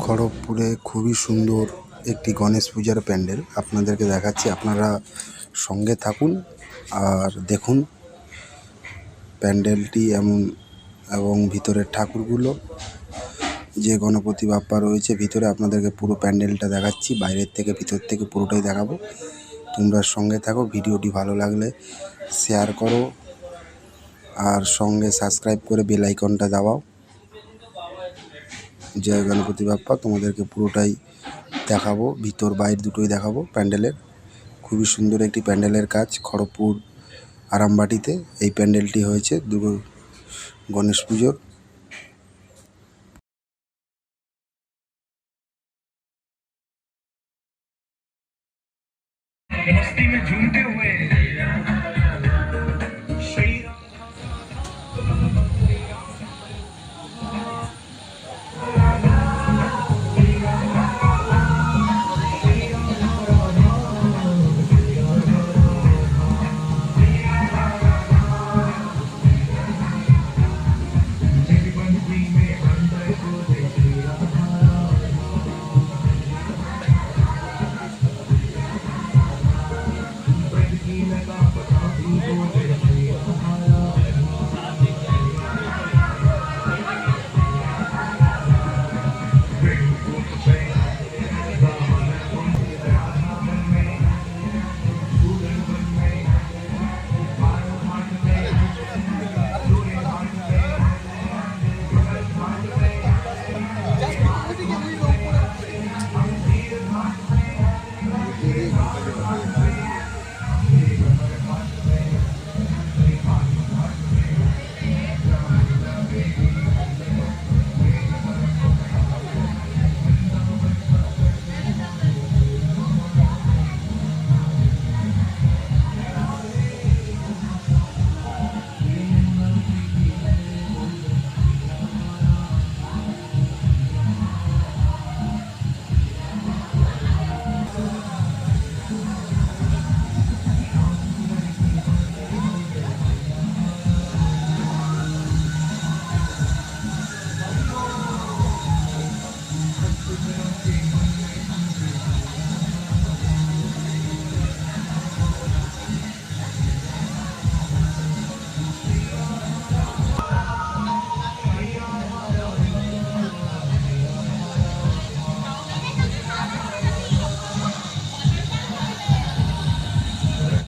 খড়গপুরে খুবই সুন্দর একটি গণেশ পূজার প্যান্ডেল আপনাদেরকে দেখাচ্ছি। আপনারা সঙ্গে থাকুন আর দেখুন প্যান্ডেলটি এমন, এবং ভিতরের ঠাকুরগুলো যে গণপতি বাপ্পা রয়েছে ভিতরে, আপনাদেরকে পুরো প্যান্ডেলটা দেখাচ্ছি, বাইরের থেকে ভিতর থেকে পুরোটাই দেখাবো। তোমরা সঙ্গে থাকো। ভিডিওটি ভালো লাগলে শেয়ার করো আর সঙ্গে সাবস্ক্রাইব করে বেল আইকনটা দাবাও। জয় গণপতি বাপ্পা। তোমাদেরকে পুরোটাই দেখাবো, ভিতর বাইরে দুটোই দেখাবো প্যান্ডেলের। খুবই সুন্দর একটি প্যান্ডেলের কাজ খড়গপুর আরামবাটিতে এই প্যান্ডেলটি হয়েছে গণেশ পুজোর। मस्ती में झूमते हुए